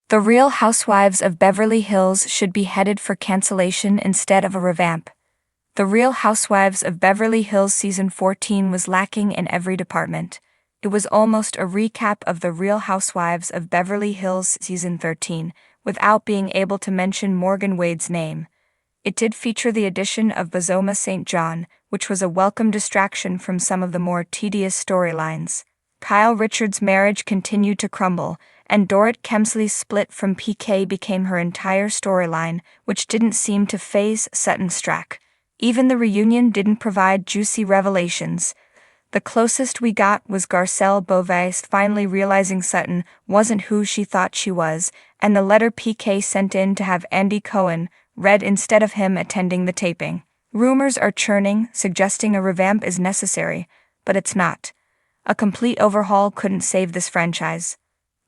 The Real Housewives of Beverly Hills should be headed for cancellation instead of a revamp. The Real Housewives of Beverly Hills Season 14 was lacking in every department. It was almost a recap of The Real Housewives of Beverly Hills Season 13, without being able to mention Morgan Wade's name. It did feature the addition of Bozoma St. John, which was a welcome distraction from some of the more tedious storylines. Kyle Richards' marriage continued to crumble, and Dorit Kemsley's split from PK became her entire storyline, which didn't seem to faze Sutton Strack. Even the reunion didn't provide juicy revelations. The closest we got was Garcelle Beauvais finally realizing Sutton wasn't who she thought she was, and the letter PK sent in to have Andy Cohen read instead of him attending the taping. Rumors are churning, suggesting a revamp is necessary, but it's not. A complete overhaul couldn't save this franchise.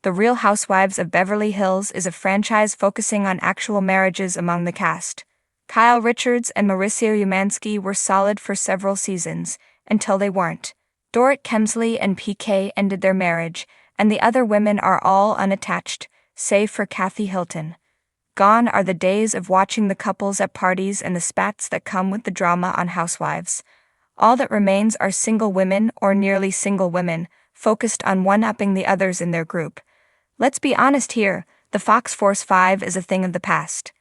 The Real Housewives of Beverly Hills is a franchise focusing on actual marriages among the cast. Kyle Richards and Mauricio Umansky were solid for several seasons, until they weren't. Dorit Kemsley and PK ended their marriage, and the other women are all unattached, save for Kathy Hilton. Gone are the days of watching the couples at parties and the spats that come with the drama on Housewives. All that remains are single women or nearly single women, focused on one-upping the others in their group. Let's be honest here, the Fox Force 5 is a thing of the past.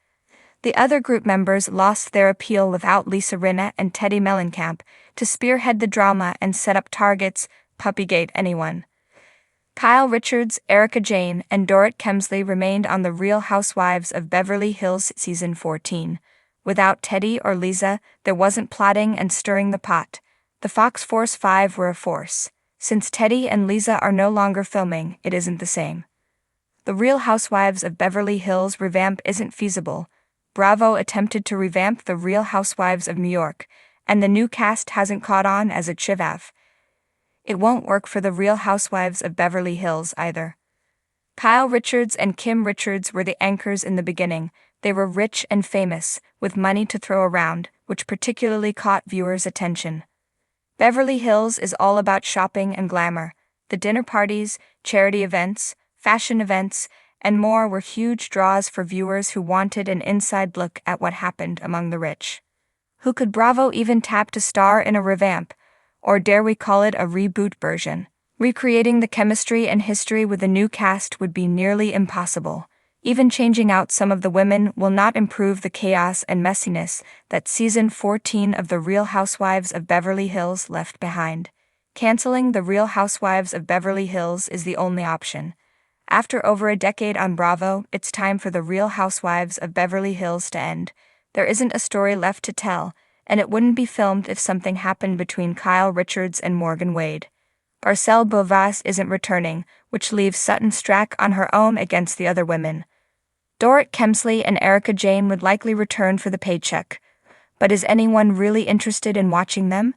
The other group members lost their appeal without Lisa Rinna and Teddy Mellencamp to spearhead the drama and set up targets, Puppygate anyone. Kyle Richards, Erika Jayne, and Dorit Kemsley remained on The Real Housewives of Beverly Hills Season 14. Without Teddy or Lisa, there wasn't plotting and stirring the pot. The Fox Force 5 were a force. Since Teddy and Lisa are no longer filming, it isn't the same. The Real Housewives of Beverly Hills revamp isn't feasible. Bravo attempted to revamp The Real Housewives of New York, and the new cast hasn't caught on as it should have. It won't work for The Real Housewives of Beverly Hills either. Kyle Richards and Kim Richards were the anchors in the beginning. They were rich and famous, with money to throw around, which particularly caught viewers' attention. Beverly Hills is all about shopping and glamour. The dinner parties, charity events, fashion events, and more were huge draws for viewers who wanted an inside look at what happened among the rich. Who could Bravo even tap to star in a revamp? Or dare we call it a reboot version? Recreating the chemistry and history with a new cast would be nearly impossible. Even changing out some of the women will not improve the chaos and messiness that Season 14 of The Real Housewives of Beverly Hills left behind. Canceling The Real Housewives of Beverly Hills is the only option. After over a decade on Bravo, it's time for The Real Housewives of Beverly Hills to end. There isn't a story left to tell, and it wouldn't be filmed if something happened between Kyle Richards and Morgan Wade. Garcelle Beauvais isn't returning, which leaves Sutton Strack on her own against the other women. Dorit Kemsley and Erika Jayne would likely return for the paycheck. But is anyone really interested in watching them?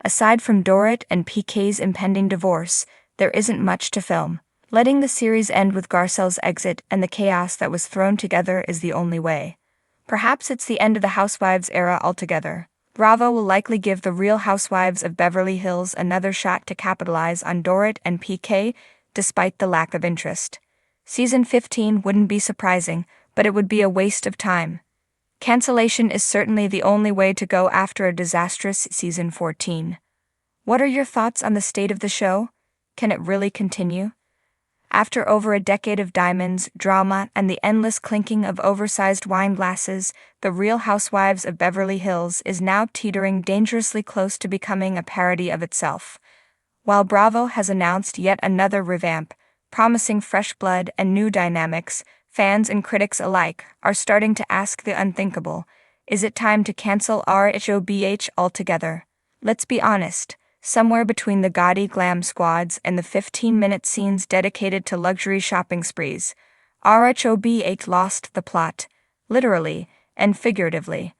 Aside from Dorit and PK's impending divorce, there isn't much to film. Letting the series end with Garcelle's exit and the chaos that was thrown together is the only way. Perhaps it's the end of the Housewives era altogether. Bravo will likely give The Real Housewives of Beverly Hills another shot to capitalize on Dorit and PK, despite the lack of interest. Season 15 wouldn't be surprising, but it would be a waste of time. Cancellation is certainly the only way to go after a disastrous Season 14. What are your thoughts on the state of the show? Can it really continue? After over a decade of diamonds, drama, and the endless clinking of oversized wine glasses, The Real Housewives of Beverly Hills is now teetering dangerously close to becoming a parody of itself. While Bravo has announced yet another revamp, promising fresh blood and new dynamics, fans and critics alike are starting to ask the unthinkable: is it time to cancel RHOBH altogether? Let's be honest. Somewhere between the gaudy glam squads and the 15-minute scenes dedicated to luxury shopping sprees, RHOBH lost the plot, literally and figuratively.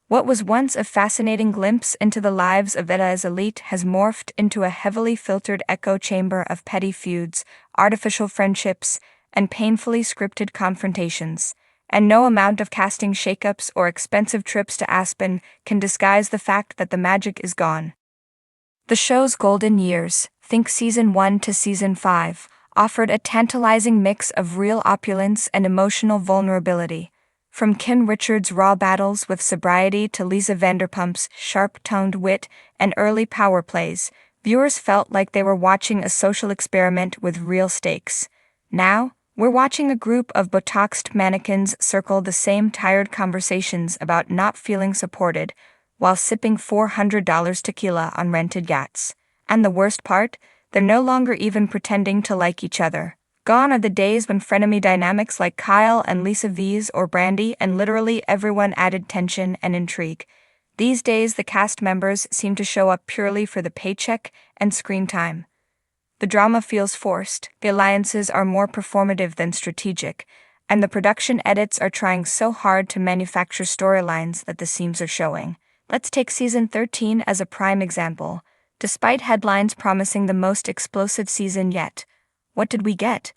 What was once a fascinating glimpse into the lives of Veda's elite has morphed into a heavily filtered echo chamber of petty feuds, artificial friendships, and painfully scripted confrontations. And no amount of casting shakeups or expensive trips to Aspen can disguise the fact that the magic is gone. The show's golden years, think Season 1 to Season 5, offered a tantalizing mix of real opulence and emotional vulnerability. From Kim Richards' raw battles with sobriety to Lisa Vanderpump's sharp-toned wit and early power plays, viewers felt like they were watching a social experiment with real stakes. Now, we're watching a group of Botoxed mannequins circle the same tired conversations about not feeling supported while sipping $400 tequila on rented yachts. And the worst part? They're no longer even pretending to like each other. Gone are the days when frenemy dynamics like Kyle and Lisa V's or Brandy and literally everyone added tension and intrigue. These days, the cast members seem to show up purely for the paycheck and screen time. The drama feels forced, the alliances are more performative than strategic, and the production edits are trying so hard to manufacture storylines that the seams are showing. Let's take season 13 as a prime example. Despite headlines promising the most explosive season yet, what did we get?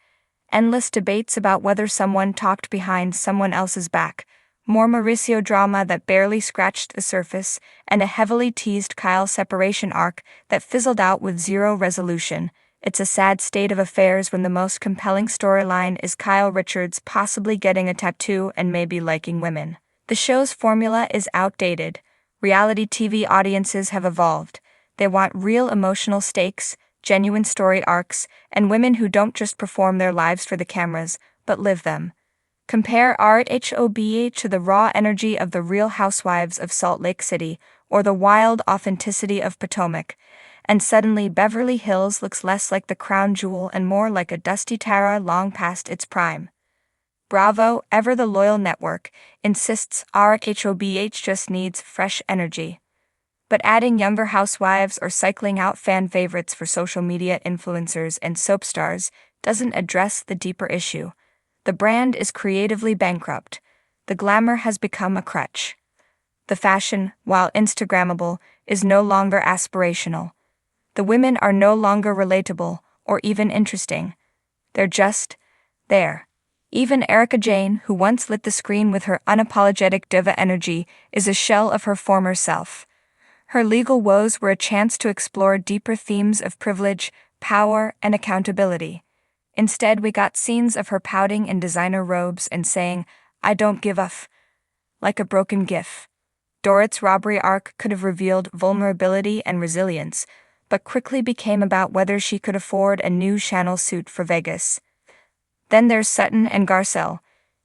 Endless debates about whether someone talked behind someone else's back, more Mauricio drama that barely scratched the surface, and a heavily teased Kyle separation arc that fizzled out with zero resolution. It's a sad state of affairs when the most compelling storyline is Kyle Richards possibly getting a tattoo and maybe liking women. The show's formula is outdated. Reality TV audiences have evolved. They want real emotional stakes, genuine story arcs, and women who don't just perform their lives for the cameras, but live them. Compare RHOBA to the raw energy of the Real Housewives of Salt Lake City, or the wild authenticity of Potomac, and suddenly Beverly Hills looks less like the crown jewel and more like a dusty Tara long past its prime. Bravo, ever the loyal network, insists RHOBH just needs fresh energy. But adding younger housewives or cycling out fan favorites for social media influencers and soap stars doesn't address the deeper issue. The brand is creatively bankrupt. The glamour has become a crutch. The fashion, while Instagrammable, is no longer aspirational. The women are no longer relatable or even interesting. They're just there. Even Erika Jayne, who once lit the screen with her unapologetic diva energy, is a shell of her former self. Her legal woes were a chance to explore deeper themes of privilege, power, and accountability. Instead, we got scenes of her pouting in designer robes and saying, "I don't give a f," like a broken gif. Dorit's robbery arc could have revealed vulnerability and resilience, but quickly became about whether she could afford a new Chanel suit for Vegas. Then there's Sutton and Garcelle,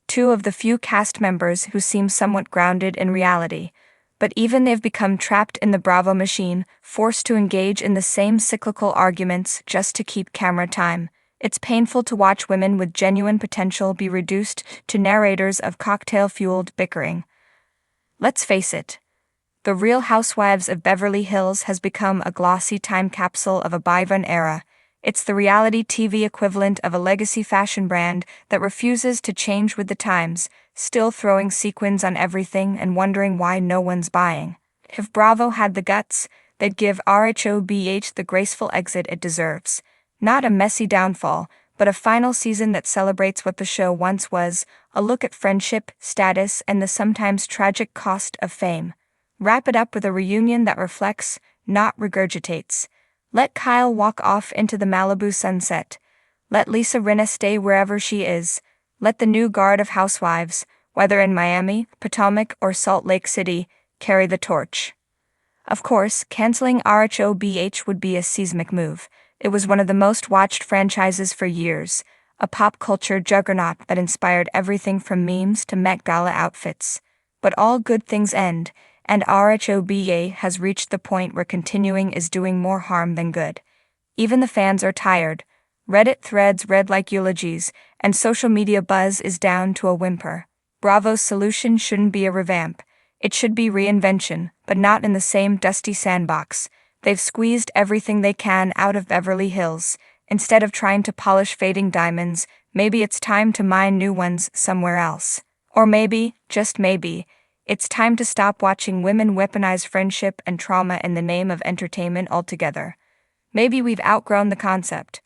two of the few cast members who seem somewhat grounded in reality, but even they've become trapped in the Bravo machine, forced to engage in the same cyclical arguments just to keep camera time. It's painful to watch women with genuine potential be reduced to narrators of cocktail-fueled bickering. Let's face it. The Real Housewives of Beverly Hills has become a glossy time capsule of a bygone era. It's the reality TV equivalent of a legacy fashion brand that refuses to change with the times, still throwing sequins on everything and wondering why no one's buying. If Bravo had the guts, they'd give RHOBH the graceful exit it deserves. Not a messy downfall, but a final season that celebrates what the show once was, a look at friendship, status, and the sometimes tragic cost of fame. Wrap it up with a reunion that reflects, not regurgitates. Let Kyle walk off into the Malibu sunset. Let Lisa Rinna stay wherever she is. Let the new guard of housewives, whether in Miami, Potomac, or Salt Lake City, carry the torch. Of course, canceling RHOBH would be a seismic move. It was one of the most watched franchises for years, a pop culture juggernaut that inspired everything from memes to Met Gala outfits. But all good things end, and RHOBA has reached the point where continuing is doing more harm than good. Even the fans are tired. Reddit threads read like eulogies, and social media buzz is down to a whimper. Bravo's solution shouldn't be a revamp. It should be reinvention, but not in the same dusty sandbox. They've squeezed everything they can out of Beverly Hills. Instead of trying to polish fading diamonds, maybe it's time to mine new ones somewhere else. Or maybe, just maybe, it's time to stop watching women weaponize friendship and trauma in the name of entertainment altogether. Maybe we've outgrown the concept.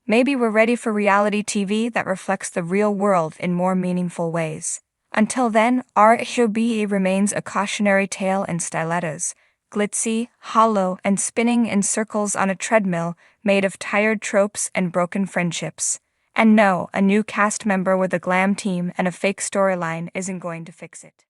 Maybe we're ready for reality TV that reflects the real world in more meaningful ways. Until then, RHOBA remains a cautionary tale in stilettos. glitzy, hollow, and spinning in circles on a treadmill made of tired tropes and broken friendships. And no, a new cast member with a glam team and a fake storyline isn't going to fix it.